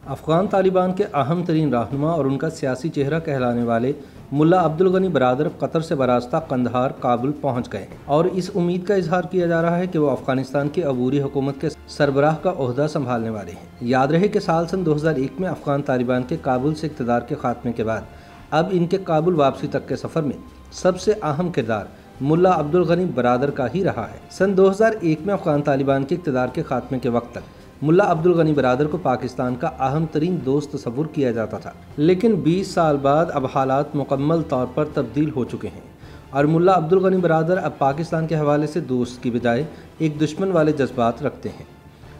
افغان طالبان کے اہم ترین رہنما اور ان کا سیاسی چہرہ کہلانے والے ملا عبدالغنی برادر قطر سے براستہ قندھار کابل پہنچ گئے ہیں اور اس امید کا اظہار کیا جا رہا ہے کہ وہ افغانستان کی عبوری حکومت کے سربراہ کا عہدہ سنبھالنے والے ہیں۔ یاد رہے کہ سال 2001 میں افغان طالبان کے کابل سے اقتدار کے خاتمے کے بعد اب ان کے کابل واپسی تک کے سفر میں سب سے اہم کردار ملا عبدالغنی برادر کا ہی رہا ہے۔ 2001 میں افغان طالبان کے اقتدار کے خاتمے کے وقت تک ملا عبدالغنی برادر کو پاکستان کا اہم ترین دوست تصور کیا جاتا تھا، لیکن 20 سال بعد اب حالات مکمل طور پر تبدیل ہو چکے ہیں اور ملا عبدالغنی برادر اب پاکستان کے حوالے سے دوست کی بجائے ایک دشمن والے جذبات رکھتے ہیں۔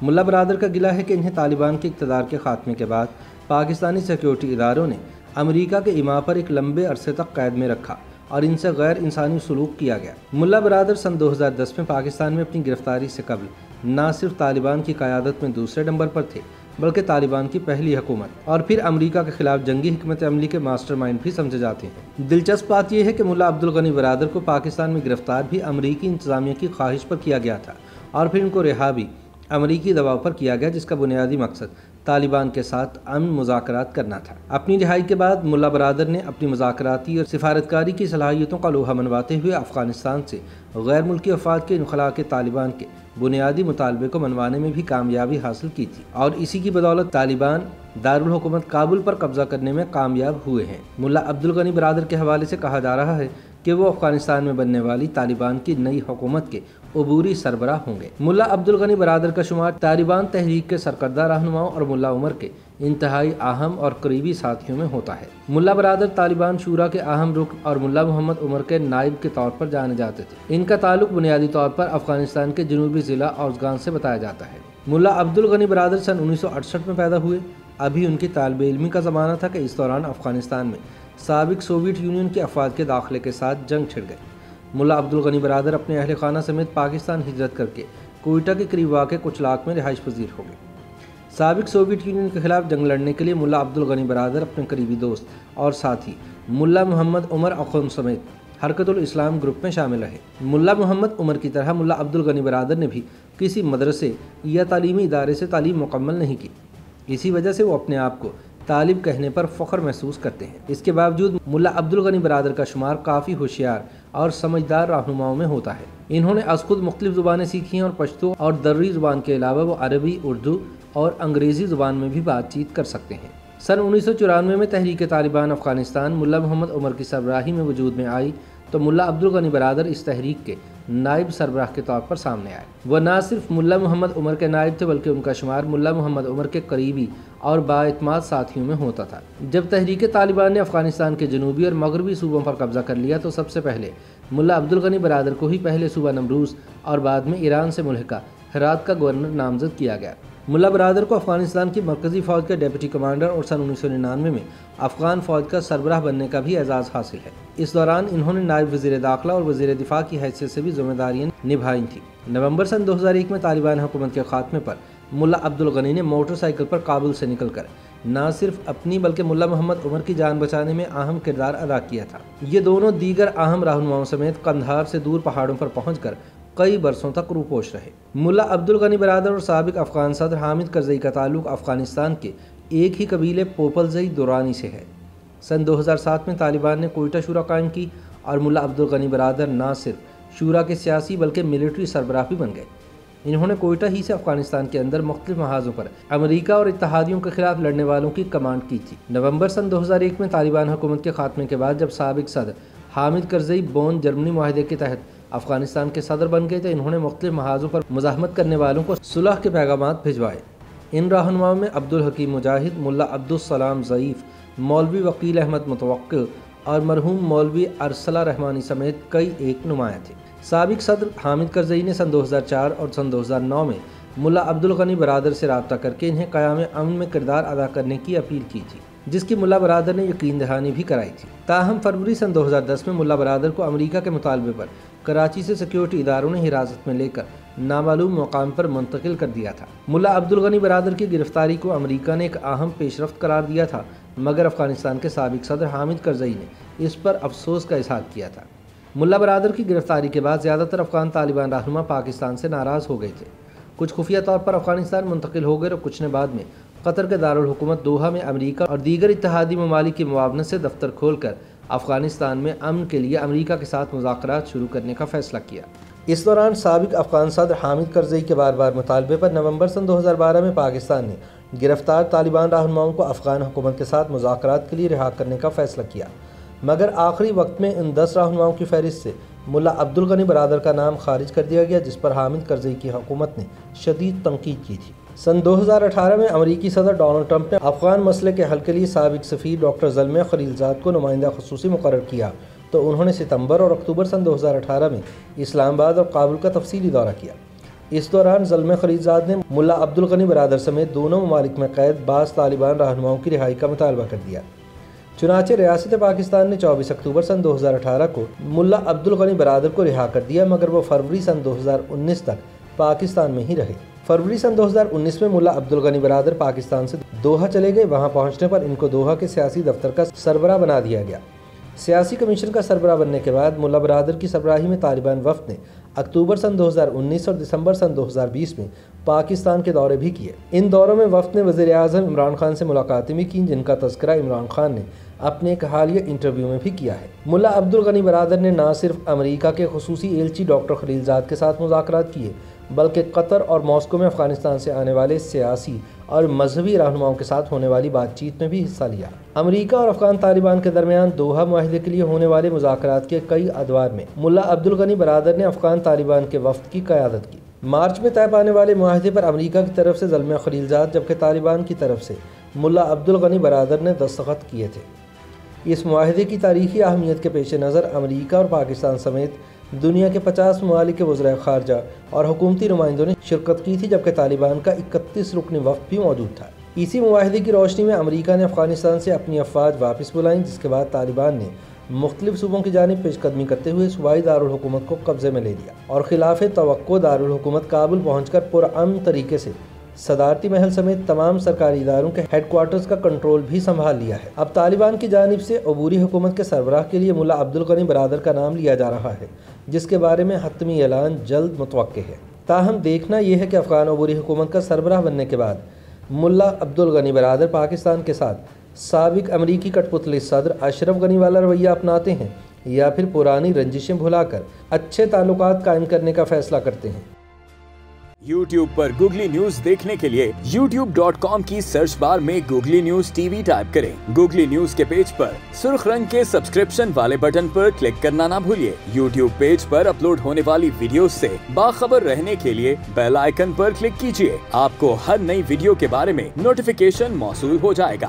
ملا برادر کا گلہ ہے کہ انہیں طالبان کے اقتدار کے خاتمے کے بعد پاکستانی سیکیورٹی اداروں نے امریکہ کے ایما پر ایک لمبے عرصے تک قید میں رکھا اور ان سے غیر انسانی سلوک کیا گیا۔ ملا برادر 2010 میں پاکستان میں اپنی گرفتاری سے قبل نہ صرف طالبان کی قیادت میں دوسرے نمبر پر تھے بلکہ طالبان کی پہلی حکومت اور پھر امریکہ کے خلاف جنگی حکمت عملی کے ماسٹر مائنڈ بھی سمجھے جاتے ہیں۔ دلچسپ بات یہ ہے کہ ملا عبدالغنی برادر کو پاکستان میں گرفتار بھی امریکی انتظامیہ کی خواہش پر کیا گیا تھا اور پھر ان کو رہا بھی امریکی دباؤ پر کیا گیا، جس کا بنیادی مقصد طالبان کے ساتھ امن مذاکرات کرنا تھا۔ اپنی رہائی کے بعد ملا برادر نے اپنی مذاکراتی اور سفارتکاری کی صلاحیتوں کا لوہا منواتے ہوئے افغانستان سے غیر ملکی افواج کے انخلاء کے طالبان کے بنیادی مطالبے کو منوانے میں بھی کامیابی حاصل کی تھی اور اسی کی بدولت طالبان دارالحکومت کابل پر قبضہ کرنے میں کامیاب ہوئے ہیں۔ ملا عبدالغنی برادر کے حوالے سے کہا جا رہا ہے کہ وہ افغانستان میں بننے والی طالبان کی نئی حکومت کے عبوری سربراہ ہوں گے۔ ملا عبدالغنی برادر کا شمار طالبان تحریک کے سرکردہ رہنماؤں اور ملا عمر کے انتہائی اہم اور قریبی ساتھیوں میں ہوتا ہے۔ ملا برادر طالبان شورا کے اہم رکن اور ملا محمد عمر کے نائب کے طور پر جانے جاتے تھے۔ ان کا تعلق بنیادی طور پر افغانستان کے جنوبی ضلع اوزگان سے بتایا جاتا ہے۔ ملا عبدالغنی برادر 1968 میں پیدا ہوئے۔ ابھی ان کی طالب علمی کا زمانہ تھا کہ اس دوران افغانستان میں سابق سوویت یونین کے افواج کے داخلے کے ساتھ جنگ چھڑ گئی۔ ملا عبدالغنی برادر اپنے اہل خانہ سمیت پاکستان ہجرت کر کے کوئٹہ کے قریب واقع کچلاک میں رہائش پذیر ہو گئے۔ سابق سوویت یونین کے خلاف جنگ لڑنے کے لیے ملا عبدالغنی برادر اپنے قریبی دوست اور ساتھی ملا محمد عمر اخوند سمیت حرکت الاسلام گروپ میں شامل رہے۔ ملا محمد عمر کی طرح ملا عبدالغنی برادر نے بھی کسی مدرسے یا تعلیمی ادارے سے تعلیم مکمل نہیں کی، اسی وجہ سے وہ اپنے آپ کو طالب کہنے پر فخر محسوس کرتے ہیں۔ اس کے باوجود ملا عبدالغنی برادر کا شمار کافی ہوشیار اور سمجھدار رہنماؤں میں ہوتا ہے۔ انہوں نے از خود مختلف زبانیں سیکھی ہیں اور پشتو اور درری زبان کے علاوہ وہ عربی، اردو اور انگریزی زبان میں بھی بات چیت کر سکتے ہیں۔ 1994 میں تحریک طالبان افغانستان ملا محمد عمر کی سربراہی میں وجود میں آئی تو ملا عبدالغنی برادر اس تحریک کے نائب سربراہ کے طور پر سامنے آئے۔ وہ نہ صرف ملا محمد عمر کے نائب تھے بلکہ ان کا شمار ملا محمد عمر کے قریبی اور بااعتماد ساتھیوں میں ہوتا تھا۔ جب تحریک طالبان نے افغانستان کے جنوبی اور مغربی صوبوں پر قبضہ کر لیا تو سب سے پہلے ملا عبدالغنی برادر کو ہی پہلے صوبہ نمروز اور بعد میں ایران سے ملحقہ ہرات کا گورنر نامزد کیا گیا۔ ملا برادر کو افغانستان کی مرکزی فوج کا ڈپٹی کمانڈر اور 1999 میں افغان فوج کا سربراہ بننے کا بھی اعزاز حاصل ہے۔ اس دوران انہوں نے نائب وزیر داخلہ اور وزیر دفاع کی حیثیت سے بھی ذمہ داریاں نبھائی تھیں۔ نومبر 2001 میں طالبان حکومت کے خاتمے پر ملا عبدالغنی نے موٹر سائیکل پر کابل سے نکل کر نہ صرف اپنی بلکہ ملا محمد عمر کی جان بچانے میں اہم کردار ادا کیا تھا۔ یہ دونوں دیگر اہم رہنماؤں سمیت قندھار سے دور پہاڑوں پر پہنچ کر کئی برسوں تک روپوش رہے۔ ملا عبدالغنی برادر اور سابق افغان صدر حامد کرزئی کا تعلق افغانستان کے ایک ہی قبیلے پوپلزئی دورانی سے ہے۔ 2007 میں طالبان نے کوئٹہ شورا قائم کی اور ملا عبدالغنی برادر نہ صرف شورا کے سیاسی بلکہ ملٹری سربراہ بھی بن گئے۔ انہوں نے کوئٹہ ہی سے افغانستان کے اندر مختلف محاذوں پر امریکہ اور اتحادیوں کے خلاف لڑنے والوں کی کمانڈ کی تھی۔ نومبر 2001 میں طالبان حکومت کے خاتمے کے بعد جب سابق صدر حامد کرزئی بون جرمنی معاہدے کے تحت افغانستان کے صدر بن گئے تو انہوں نے مختلف محاذوں پر مزاحمت کرنے والوں کو صلح کے پیغامات بھجوائے۔ ان رہنماؤں میں عبدالحکیم مجاہد، ملا عبدالسلام ضعیف، مولوی وکیل احمد متوکل اور مرحوم مولوی ارسلہ رحمانی سمیت کئی ایک نمایاں تھے۔ سابق صدر حامد کرزئی نے 2004 اور 2009 میں ملا عبدالغنی برادر سے رابطہ کر کے انہیں قیام امن میں کردار ادا کرنے کی اپیل کی تھی، جس کی ملا برادر نے یقین دہانی بھی کرائی تھی۔ تاہم فروری 2010 میں ملا برادر کو امریکہ کے مطالبے پر کراچی سے سیکیورٹی اداروں نے حراست میں لے کر نامعلوم مقام پر منتقل کر دیا تھا۔ ملا عبدالغنی برادر کی گرفتاری کو امریکہ نے ایک اہم پیش رفت قرار دیا تھا، مگر افغانستان کے سابق صدر حامد کرزئی نے اس پر افسوس کا اظہار کیا تھا۔ ملا برادر کی گرفتاری کے بعد زیادہ تر افغان طالبان رہنما پاکستان سے ناراض ہو گئے تھے۔ کچھ خفیہ طور پر افغانستان منتقل ہو گئے اور کچھ نے بعد میں قطر کے دارالحکومت دوحہ میں امریکہ اور دیگر اتحادی ممالک کی معاونت سے دفتر کھول کر افغانستان میں امن کے لیے امریکہ کے ساتھ مذاکرات شروع کرنے کا فیصلہ کیا۔ اس دوران سابق افغان صدر حامد کرزئی کے بار بار مطالبے پر نومبر سن 2012 میں پاکستان نے گرفتار طالبان رہنماؤں کو افغان حکومت کے ساتھ مذاکرات کے لیے رہا کرنے کا فیصلہ کیا، مگر آخری وقت میں ان 10 رہنماؤں کی فہرست سے ملا عبدالغنی برادر کا نام خارج کر دیا گیا، جس پر حامد کرزئی کی حکومت نے شدید تنقید کی تھی۔ سن 2018 میں امریکی صدر ڈونلڈ ٹرمپ نے افغان مسئلے کے حل کے لیے سابق سفیر ڈاکٹر زلمے خلیلزاد کو نمائندہ خصوصی مقرر کیا، تو انہوں نے ستمبر اور اکتوبر سن 2018 میں اسلام آباد اور کابل کا تفصیلی دورہ کیا۔ اس دوران زلمے خلیلزاد نے ملا عبدالغنی برادر سمیت دونوں ممالک میں قید بعض طالبان رہنماؤں کی رہائی کا مطالبہ کر دیا۔ چنانچہ ریاست پاکستان نے 24 اکتوبر سن 2018 کو ملا عبدالغنی برادر کو رہا کر دیا، مگر وہ فروری سن 2019 تک پاکستان میں ہی رہے۔ فروری سن 2019 میں ملا عبدالغنی برادر پاکستان سے دوحہ چلے گئے۔ وہاں پہنچنے پر ان کو دوحہ کے سیاسی دفتر کا سربراہ بنا دیا گیا۔ سیاسی کمیشن کا سربراہ بننے کے بعد ملا برادر کی سربراہی میں طالبان وفد نے اکتوبر سن 2019 اور دسمبر سن 2020 میں پاکستان کے دورے بھی کیے۔ ان دوروں میں وفد نے وزیر اعظم عمران خان سے ملاقاتیں بھی کیں، جن کا تذکرہ عمران خان نے اپنے ایک حالیہ انٹرویو میں بھی کیا ہے۔ ملا عبدالغنی برادر نے نہ صرف امریکہ کے خصوصی ایلچی ڈاکٹر خلیلزاد کے ساتھ مذاکرات کیے، بلکہ قطر اور ماسکو میں افغانستان سے آنے والے سیاسی اور مذہبی رہنماؤں کے ساتھ ہونے والی بات چیت میں بھی حصہ لیا۔ امریکہ اور افغان طالبان کے درمیان دوحہ معاہدے کے لیے ہونے والے مذاکرات کے کئی ادوار میں ملا عبدالغنی برادر نے افغان طالبان کے وفد کی قیادت کی۔ مارچ میں طے پانے والے معاہدے پر امریکہ کی طرف سے زلمے خلیلزاد جبکہ طالبان کی طرف سے ملا عبدالغنی برادر نے دستخط کیے تھے۔ اس معاہدے کی تاریخی اہمیت کے پیش نظر امریکہ اور پاکستان سمیت دنیا کے 50 ممالک کے وزرائے خارجہ اور حکومتی نمائندوں نے شرکت کی تھی، جبکہ طالبان کا 31 رکنی وفد بھی موجود تھا۔ اسی معاہدے کی روشنی میں امریکہ نے افغانستان سے اپنی افواج واپس بلائیں، جس کے بعد طالبان نے مختلف صوبوں کی جانب پیش قدمی کرتے ہوئے صوبائی دارالحکومت کو قبضے میں لے لیا اور خلاف توقع دارالحکومت کابل پہنچ کر پرامن طریقے سے صدارتی محل سمیت تمام سرکاری اداروں کے ہیڈ کوارٹرز کا کنٹرول بھی سنبھال لیا ہے۔ اب طالبان کی جانب سے عبوری حکومت کے سربراہ کے لیے ملا عبدالغنی برادر کا نام لیا جا رہا ہے، جس کے بارے میں حتمی اعلان جلد متوقع ہے۔ تاہم دیکھنا یہ ہے کہ افغان عبوری حکومت کا سربراہ بننے کے بعد ملا عبدالغنی برادر پاکستان کے ساتھ سابق امریکی کٹ پتلی صدر اشرف غنی والا رویہ اپناتے ہیں یا پھر پرانی رنجشیں بھلا کر اچھے تعلقات قائم کرنے کا فیصلہ کرتے ہیں۔ YouTube پر گوگلی نیوز دیکھنے کے لیے youtube.com کی سرچ بار میں googly news T V type کریں۔ گوگلی نیوز کے پیج پر سرخ رنگ کے سبسکرپشن والے بٹن پر کلک کرنا نہ بھولیے۔ YouTube پیج پر اپلوڈ ہونے والی ویڈیوز سے باخبر رہنے کے لیے بیل آئیکن پر کلک کیجیے۔ آپ کو ہر نئی ویڈیو کے بارے میں نوٹیفیکیشن موصول ہو جائے گا۔